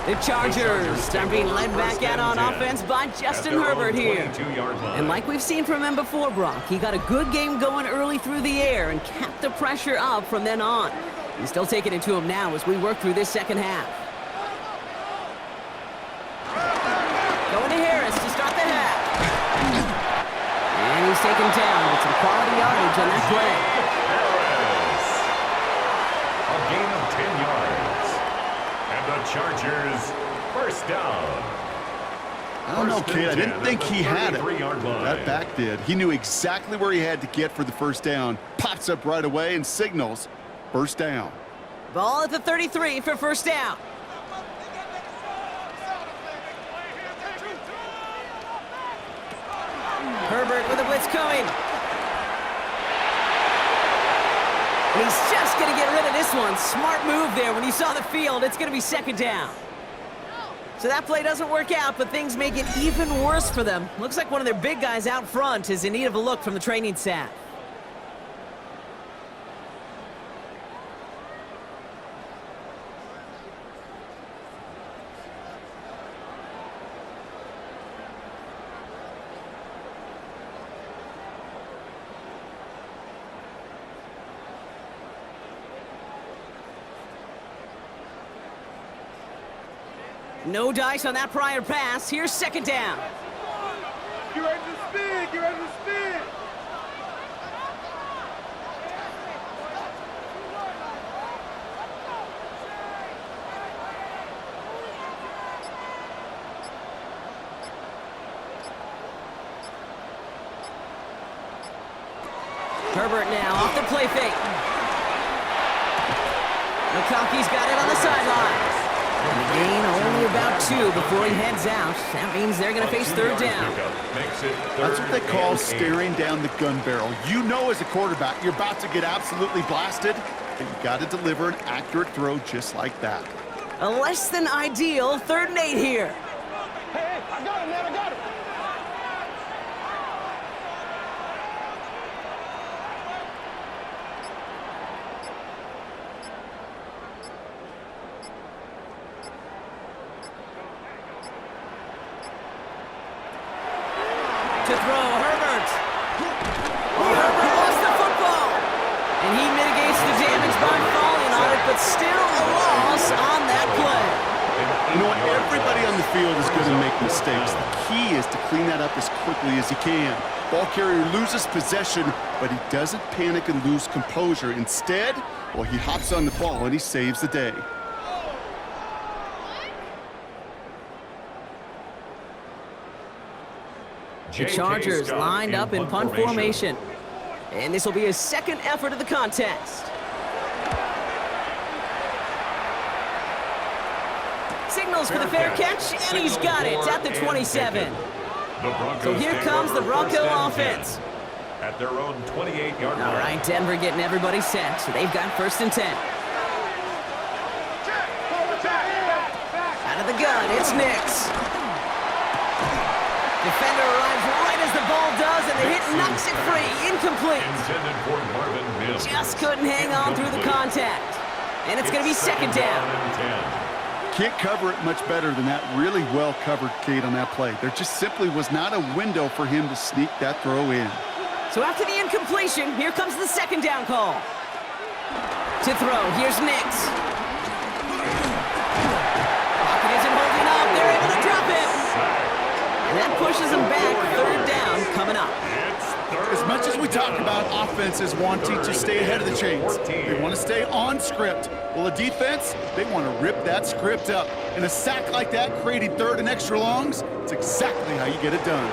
The Chargers are being led back out on offense by Justin Herbert here. And like we've seen from him before, Brock, he got a good game going early through the air and kept the pressure up from then on. He's still taking it to him now as we work through this second half. Going to Harris to start the half. And he's taken down with some quality yardage on that play. A gain of 10 yards. And the Chargers first down. I don't know, kid. I didn't think he had it. 33-yard line. That back did. He knew exactly where he had to get for the first down. Pops up right away and signals first down. Ball at the 33 for first down. Herbert with a blitz coming. And he's just going to get rid of this one. Smart move there when he saw the field. It's going to be second down. So that play doesn't work out, but things make it even worse for them. Looks like one of their big guys out front is in need of a look from the training staff. No dice on that prior pass. Here's second down. Get ready to spin! Get ready to spin! Herbert now off the play fake. McConkey's got it on the sideline. And the gain only about 2 before he heads out. That means they're going to face third down. That's what they call staring down the gun barrel. You know as a quarterback, you're about to get absolutely blasted, but you got to deliver an accurate throw just like that. A less than ideal 3rd and 8 here. Hey, I got him, man, I got him! To throw, Herbert. Herbert lost the football. And he mitigates the damage by falling on it, but still a loss on that play. You know what? Everybody on the field is going to make mistakes. The key is to clean that up as quickly as he can. Ball carrier loses possession, but he doesn't panic and lose composure. Instead, well, he hops on the ball and he saves the day. The Chargers lined up in punt formation. And this will be his 2nd effort of the contest. Signals for the fair catch, and he's got it at the 27. So here comes the Bronco offense. At their own 28-yard line. All right, Denver getting everybody set, so they've got 1st and 10. Out of the gun, it's Nix. Defender arrives right as the ball does, and the hit knocks it free. Incomplete. Intended for Marvin Mims. Just couldn't hang on through the contact. And it's going to be 2nd down. Can't cover it much better than that really well-covered Kate on that play. There just simply was not a window for him to sneak that throw in. So after the incompletion, here comes the 2nd down call. To throw, here's Nix. Pocket isn't holding up. They're able to drop it. And that pushes them back. 3rd down coming up. As much as we talk about offenses wanting to stay ahead of the chains, they want to stay on script. Well, the defense, they want to rip that script up. And a sack like that, creating 3rd and extra longs, it's exactly how you get it done.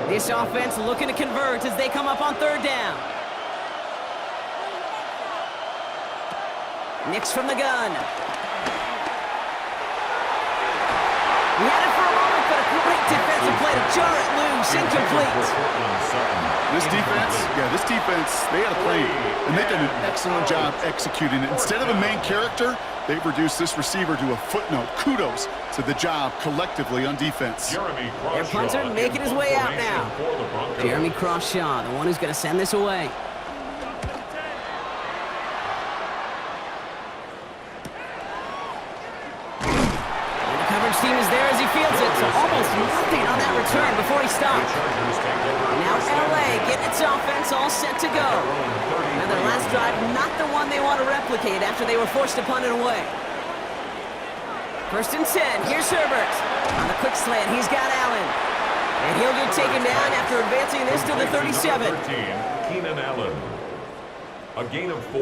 This offense looking to convert as they come up on 3rd down. Nix from the gun. He had it for a moment, but a great defensive play to jar it loose. Incomplete. This defense, they had a play, and they've done an excellent job executing it. Instead of a main character, they've reduced this receiver to a footnote. Kudos to the job collectively on defense. Their punter making his way out now. Jeremy Crawshaw, the one who's going to send this away. And the coverage team is there as he fields it, so almost nothing on that return before he stopped. Now LA getting its offense all set to go. And their last drive, not the one they want to replicate after they were forced to punt it away. 1st and 10, here's Herbert. On the quick slant, he's got Allen. And he'll get taken down after advancing this to the 37. Keenan Allen. A gain of 4.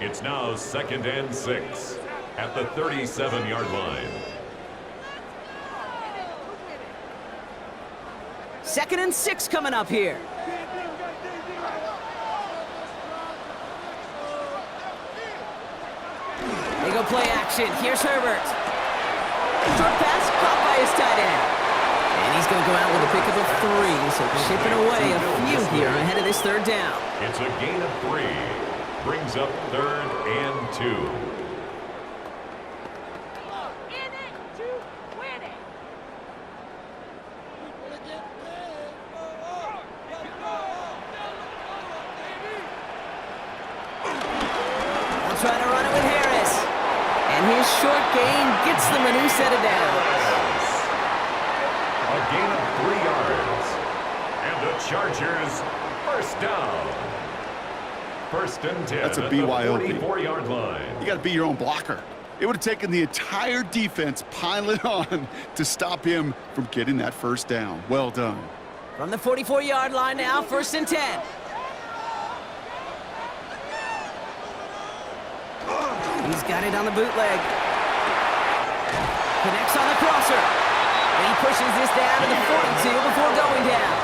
It's now 2nd and 6 at the 37-yard line. 2nd and 6 coming up here. They go play action. Here's Herbert. Short pass caught by his tight end. And he's going to go out with a pickup of 3, so chipping away a few here ahead of this 3rd down. It's a gain of 3. Brings up 3rd and 2. Trying to run it with Harris. And his short gain gets them a new set of downs. A gain of 3 yards. And the Chargers, first down. First and 10 That's a at the BYOB. 44-yard line. You got to be your own blocker. It would have taken the entire defense piling on to stop him from getting that first down. Well done. From the 44-yard line now, first and 10. He's got it on the bootleg. Connects on the crosser. And he pushes this down to the 42 before going down.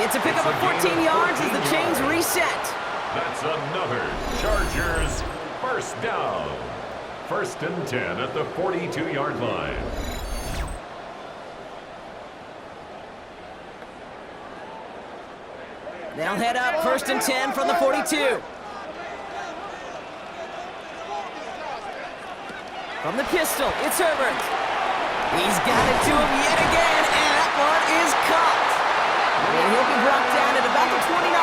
It's a pickup of 14 yards as the chains reset. That's another Chargers first down. First and 10 at the 42-yard line. They'll head up first and 10 from the 42. From the pistol, it's Herbert. He's got it to him yet again, and that one is caught. And he'll be brought down at about the 29.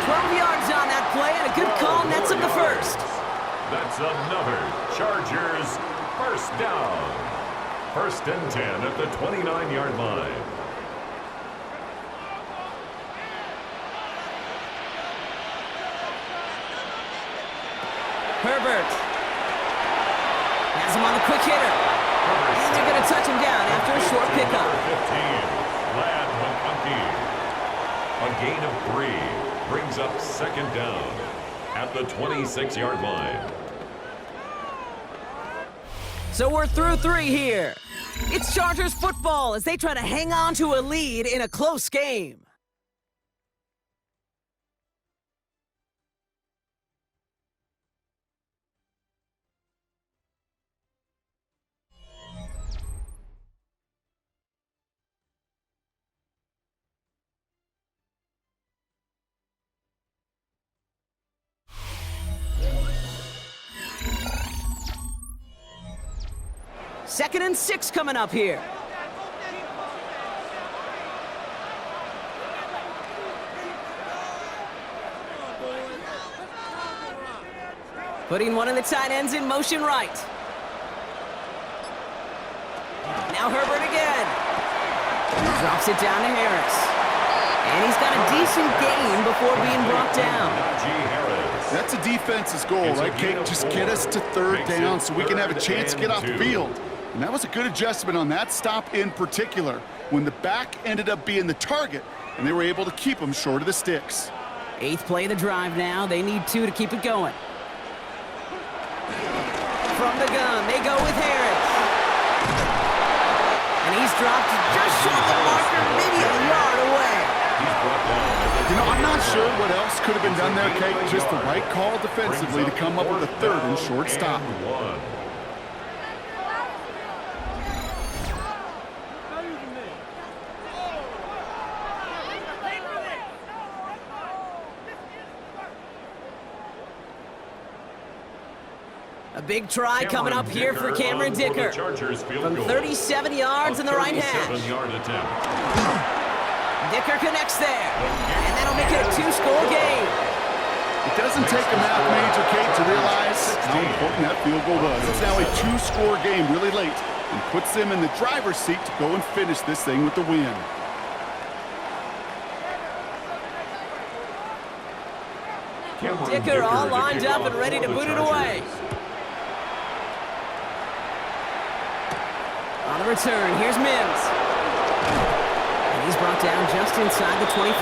12 yards on that play, and a good call nets him the first. That's another Chargers first down. First and 10 at the 29-yard line. Herbert has him on the quick hitter. And they're going to touch him down after a short pickup. 15, Lad McConkey. A gain of 3 brings up second down at the 26-yard line. So we're through 3 here. It's Chargers football as they try to hang on to a lead in a close game. Second and 6 coming up here. Putting one of the tight ends in motion right. Now Herbert again. He drops it down to Harris. And he's got a decent gain before being brought down. That's a defense's goal, right, Kate? Just get us to third down so we can have a chance to get off the field. And that was a good adjustment on that stop in particular, when the back ended up being the target, and they were able to keep him short of the sticks. 8th play of the drive now. They need 2 to keep it going. From the gun, they go with Harris. And he's dropped just short of the marker, maybe a yard away. You know, I'm not sure what else could have been done there, Kate. Just the right call defensively to come up with a third and short stop. A big try coming up here for Cameron Dicker. From 37 yards in the right hash. Dicker connects there. And that'll make it a 2-score game. It doesn't take a math major, Kate, to realize how important that field goal was. It's now a 2-score game really late and puts them in the driver's seat to go and finish this thing with the win. Dicker all lined up and ready to boot it away. On the return, here's Mims. And he's brought down just inside the 25.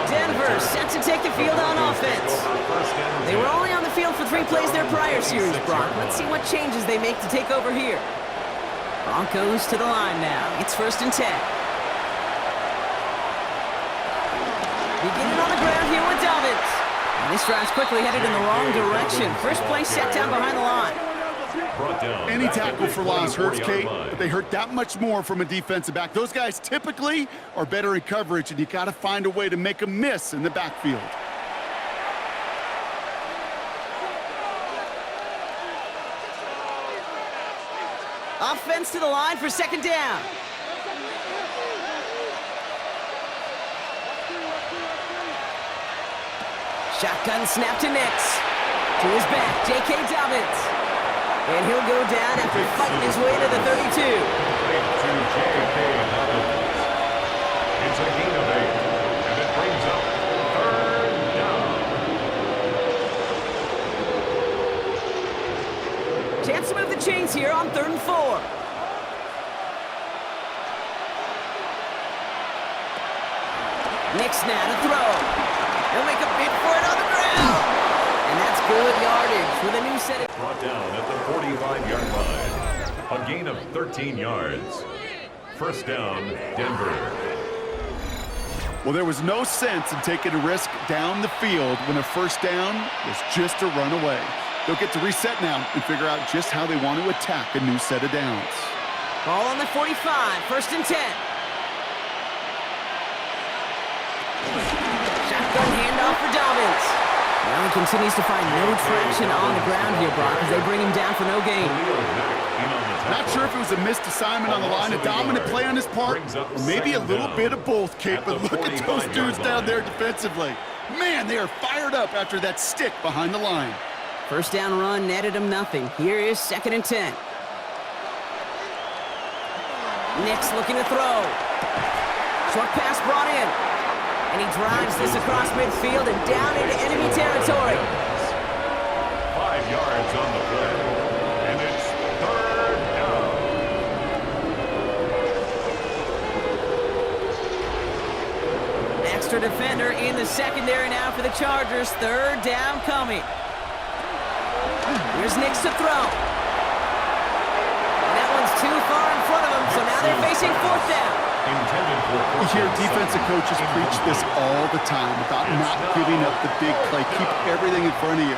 Denver set to take the field on offense. They were only on the field for 3 plays their prior series, Brock. Let's see what changes they make to take over here. Broncos to the line now. It's first and 10. Beginning on the ground here with Dobbins. And this drive's quickly headed in the wrong direction. First play set down behind the line. Any tackle for loss hurts, Kate, but they hurt that much more from a defensive back. Those guys typically are better in coverage, and you got to find a way to make them miss in the backfield. Offense to the line for second down. Shotgun snap to Nix. To his back, J.K. Dobbins. And he'll go down after fighting his way to the 32. right to J.K. Dobbins. It's a gain of 8, and it brings up 3rd down. Chance to move the chains here on 3rd and 4. Nick's now to throw. He'll make a bid for it on the ground. And that's good yardage with a new set of... Brought down at the 45-yard line. A gain of 13 yards. 1st down, Denver. Well, there was no sense in taking a risk down the field when a 1st down was just a run away. They'll get to reset now and figure out just how they want to attack a new set of downs. Ball on the 45, 1st and 10. Shotgun handoff for Dobbins. Well, he continues to find no traction on the ground here, Brock, as they bring him down for no gain. Not sure if it was a missed assignment on the line, a dominant play on his part, or maybe a little bit of both, Kate, but look at those dudes down there defensively. Man, they are fired up after that stick behind the line. 1st down run netted him nothing. Here is 2nd and 10. Nick's looking to throw. Short pass brought in. And he drives this across midfield and down into enemy territory. 5 yards on the play. And it's 3rd down. Extra defender in the secondary now for the Chargers. 3rd down coming. Here's Nick's to throw. And that one's too far in front of him, so now they're facing 4th down. You hear defensive coaches preach this all the time about not giving up the big play. Keep everything in front of you.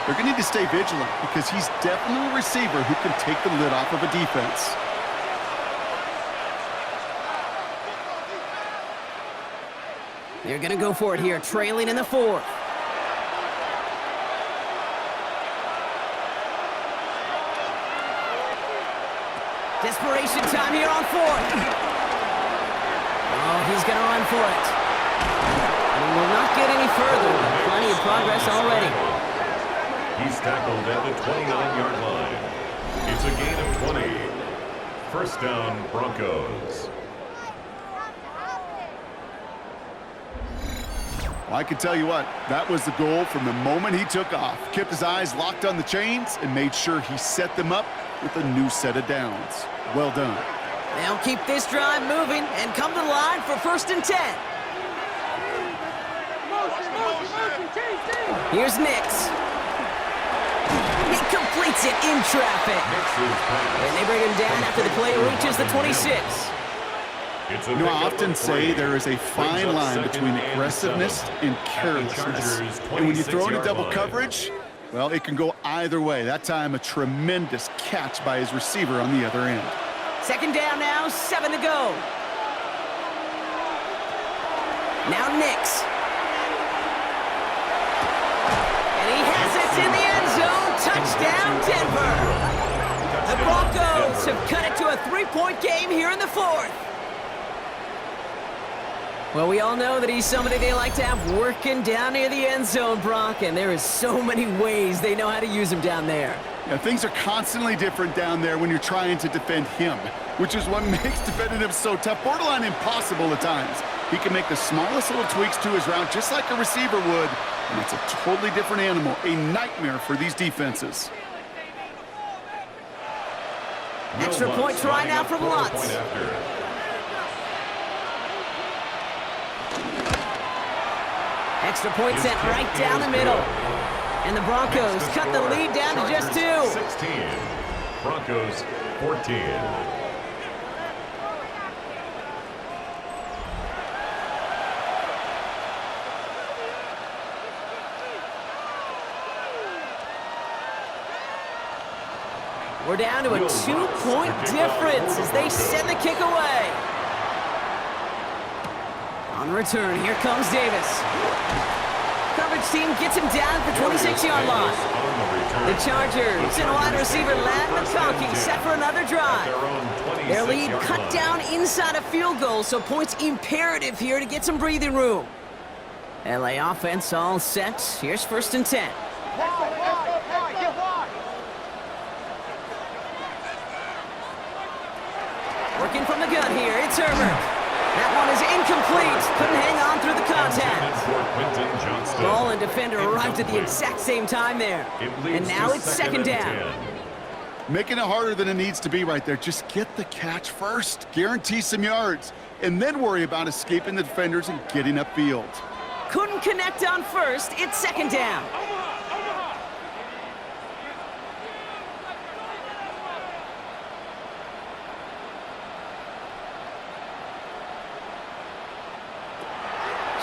They're going to need to stay vigilant because he's definitely a receiver who can take the lid off of a defense. They're going to go for it here, trailing in the 4th. Desperation time here on 4th. Oh, he's going to run for it. And he will not get any further, but plenty of progress already. He's tackled at the 29-yard line. It's a gain of 20. 1st down, Broncos. Well, I can tell you what, that was the goal from the moment he took off. Kept his eyes locked on the chains and made sure he set them up with a new set of downs. Well done. They'll keep this drive moving and come to the line for 1st and 10. Here's Nix. He completes it in traffic. And they bring him down after the play reaches the 26. You know, I often say there is a fine line between aggressiveness and carelessness. And when you throw into double coverage, well, it can go either way. That time, a tremendous catch by his receiver on the other end. 2nd down now, 7 to go. Now Nix. And he has it in the end zone. Touchdown, Denver. The Broncos have cut it to a 3-point game here in the 4th. Well, we all know that he's somebody they like to have working down near the end zone, Brock, and there is so many ways they know how to use him down there. Yeah, things are constantly different down there when you're trying to defend him, which is what makes defending him so tough, borderline impossible at times. He can make the smallest little tweaks to his route just like a receiver would, and it's a totally different animal, a nightmare for these defenses. Extra point try now from Lutz. Extra point sent right down the middle. And the Broncos cut the lead down to just 2. 16. Broncos 14. We're down to a 2-point difference as they send the kick away. On return, here comes Davis. Coverage team gets him down at the 26-yard line. The Chargers and wide receiver Ladd McConkey set for another drive. Their lead cut down inside a field goal, so points imperative here to get some breathing room. LA offense all set. Here's 1st and 10. Working from the gun here, it's Herbert. That one is incomplete. Couldn't hang on through the contact. Ball and defender arrived at the exact same time there. And now it's second down. Making it harder than it needs to be right there. Just get the catch first. Guarantee some yards. And then worry about escaping the defenders and getting upfield. Couldn't connect on first. It's second down.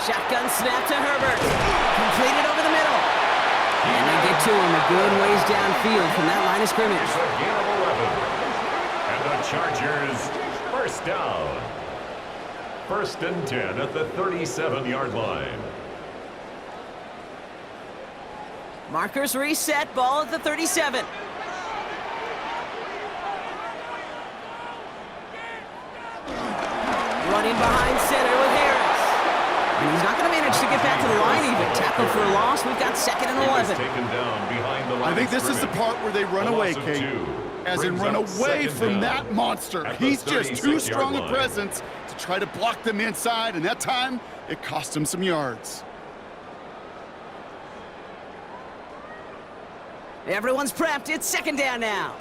Shotgun snap to Herbert. Completed over the middle. And they get to him a good ways downfield from that line of scrimmage. And the Chargers, first down. First and 10 at the 37-yard line. Markers reset, ball at the 37. Running behind center with Harris. And he's not going to manage to get back to the line even. Tackle for a loss. We've got second and 11. I think this is the part where they run away, Kate. As in run away from that monster. He's just too strong a presence to try to block them inside. And that time, it cost him some yards. Everyone's prepped. It's second down now.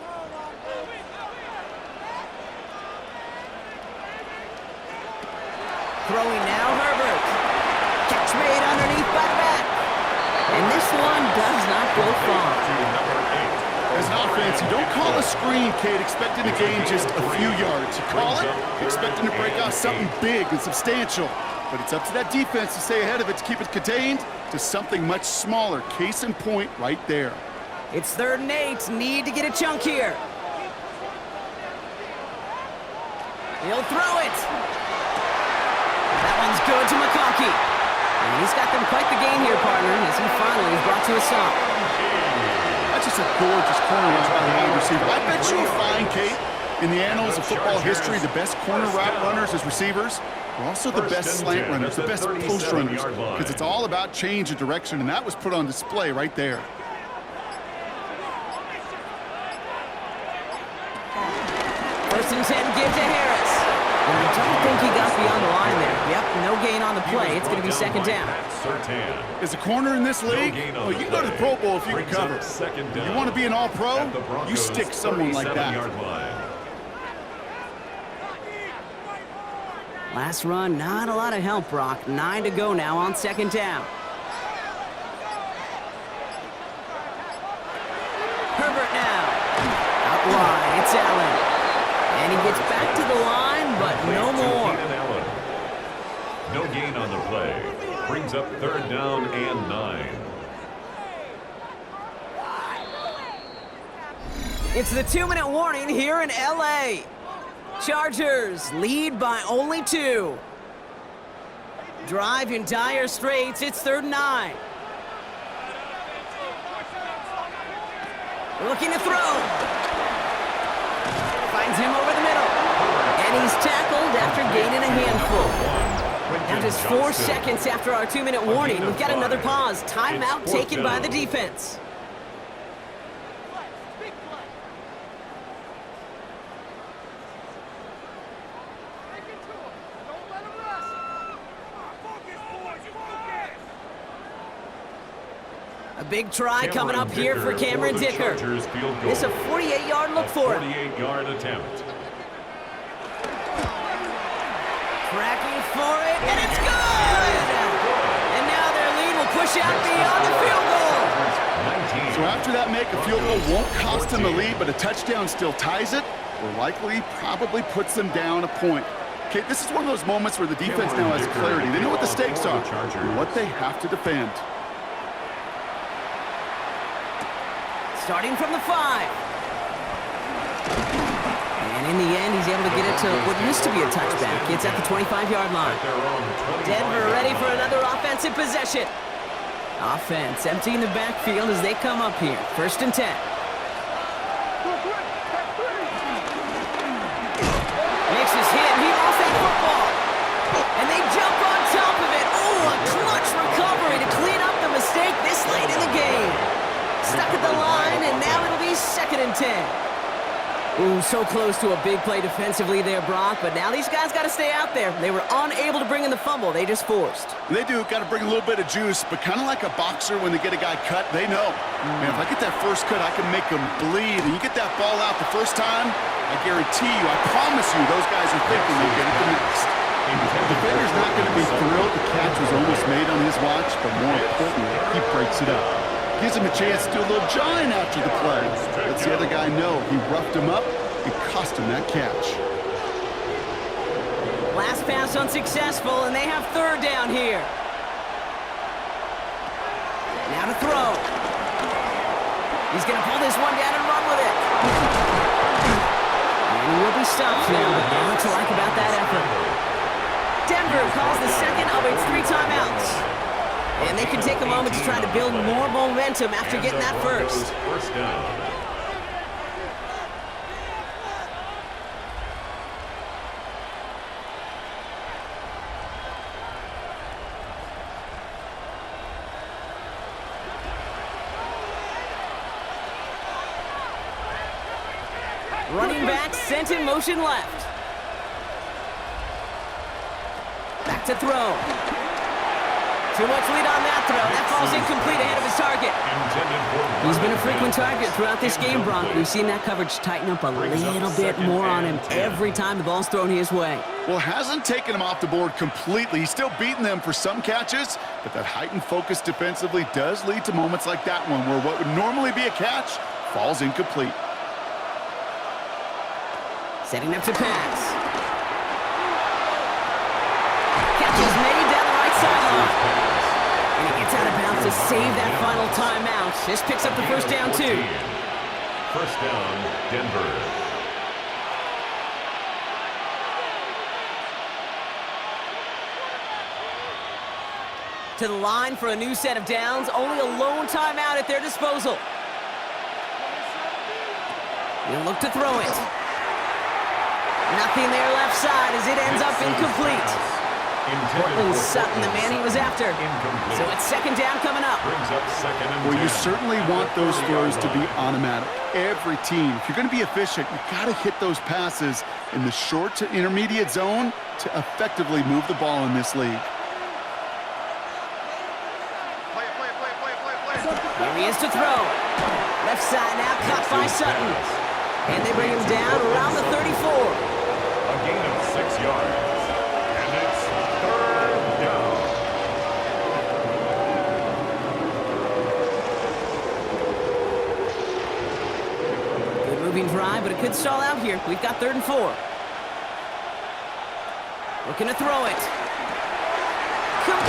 Throwing now, Herbert. Catch made underneath by the back. And this one does not go far. As an offense, you don't call a screen, Kate, expecting to gain just a few yards. You call it expecting to break off something big and substantial. But it's up to that defense to stay ahead of it, to keep it contained to something much smaller. Case in point right there. It's 3rd and 8. Need to get a chunk here. He'll throw it. That one's good to McConkey. And he's got them quite the game here, partner, as he finally is brought to a stop. That's just a gorgeous corner run by the wide receiver. I bet you'll find, Kate, in the annals of football history, the best corner route runners as receivers are also the best slant runners, the best post runners, because it's all about change of direction, and that was put on display right there. First and 10, give to Harris. And I don't think he got beyond the line there. Yep, no gain on the play. It's going to be second down. As a corner in this league, well, you can go to the Pro Bowl if you can cover. You want to be an all-pro, you stick someone like that. Last run, not a lot of help, Brock. 9 to go now on second down. Herbert now. Out wide, it's Allen. And he gets back to the line, but no more. No gain on the play. Brings up 3rd down and 9. It's the 2-minute warning here in LA. Chargers lead by only 2. Drive in dire straits. It's 3rd and 9. Looking to throw. Finds him over the middle. And he's tackled after gaining a handful. Now just 4 seconds after our 2-minute warning, we've got another pause. Timeout taken by the defense. A big try coming up here for Cameron Dicker. It's a 48-yard look for him. 48-yard attempt. Tracking for it, and it's good! And now their lead will push out beyond the field goal. So after that make, a field goal won't cost them the lead, but a touchdown still ties it, or likely probably puts them down a point. Okay, this is one of those moments where the defense now has clarity. They know what the stakes are and what they have to defend. Starting from the 5. And in the end, he's able to get it to what used to be a touchback. It's at the 25-yard line. Denver ready for another offensive possession. Offense emptying the backfield as they come up here. 1st and 10. Makes his hit. He lost that football. And they jump on top of it. Oh, a clutch recovery to clean up the mistake this late in the game. Stuck at the line, and now it'll be 2nd and 10. Ooh, so close to a big play defensively there, Brock, but now these guys got to stay out there. They were unable to bring in the fumble. They just forced. They do. Got to bring a little bit of juice, but kind of like a boxer when they get a guy cut, they know. Man, if I get that first cut, I can make them bleed. And you get that ball out the first time, I guarantee you, I promise you, those guys are thinking they'll get it the next. The defender's not going to be thrilled the catch was almost made on his watch, but more importantly, he breaks it up. Gives him a chance to do a little jawing after the play. Lets the other guy know he roughed him up and cost him that catch. Last pass unsuccessful, and they have third down here. Now to throw. He's going to pull this one down and run with it. And he will be stopped now, but what to like about that effort? Denver calls the second of its 3 timeouts. And they can take a moment to try to build more momentum after getting that first. First down. Running back sent in motion left. Back to throw. Too much lead on that throw. That falls incomplete ahead of his target. He's been a frequent target throughout this game, Brock. We've seen that coverage tighten up a little bit more on him every time the ball's thrown his way. Well, hasn't taken him off the board completely. He's still beating them for some catches, but that heightened focus defensively does lead to moments like that one where what would normally be a catch falls incomplete. Setting up to pass. Catch is made down the right sideline. And he gets out of bounds to save that final timeout. This picks up the first down, too. First down, Denver. To the line for a new set of downs. Only a lone timeout at their disposal. He'll look to throw it. Nothing there left side as it ends up incomplete. Portland Sutton, the man he was after. So it's second down coming up. Well, you certainly want those throws to be automatic. Every team, if you're going to be efficient, you've got to hit those passes in the short to intermediate zone to effectively move the ball in this league. Here he is to throw. Left side now, caught by Sutton. And they bring him down around the 34. A gain of 6 yards. And it's third down. Good moving drive, but it could stall out here. We've got 3rd and 4. Looking to throw it. Oh,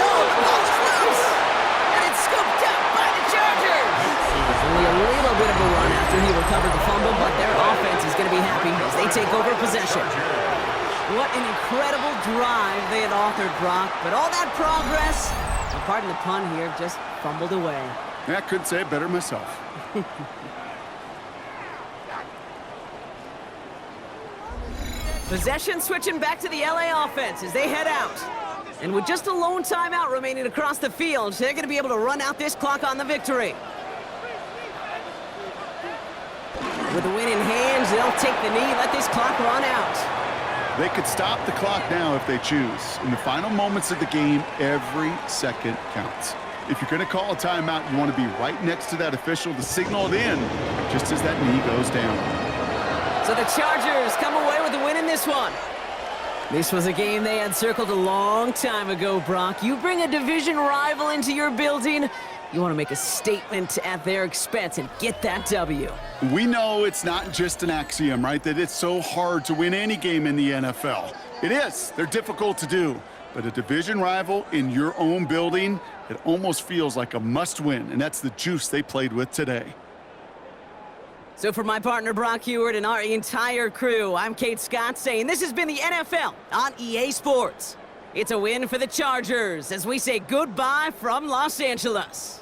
no, the ball is loose. And it's scooped up by the Chargers. Only a little bit of a run after he recovered the fumble, but their offense is going to be happy as they take over possession. What an incredible drive they had authored, Brock. But all that progress, pardon the pun here, just fumbled away. I couldn't say it better myself. Possession switching back to the LA offense as they head out. And with just a lone timeout remaining across the field, they're going to be able to run out this clock on the victory. With the win in hands, they'll take the knee, let this clock run out. They could stop the clock now if they choose. In the final moments of the game, every second counts. If you're going to call a timeout, you want to be right next to that official to signal it in just as that knee goes down. So the Chargers come away with the win in this one. This was a game they had circled a long time ago, Brock. You bring a division rival into your building, you want to make a statement at their expense and get that W. We know it's not just an axiom, right, that it's so hard to win any game in the NFL. It is. They're difficult to do. But a division rival in your own building, it almost feels like a must-win, and that's the juice they played with today. So for my partner Brock Heward and our entire crew, I'm Kate Scott saying this has been the NFL on EA Sports. It's a win for the Chargers as we say goodbye from Los Angeles.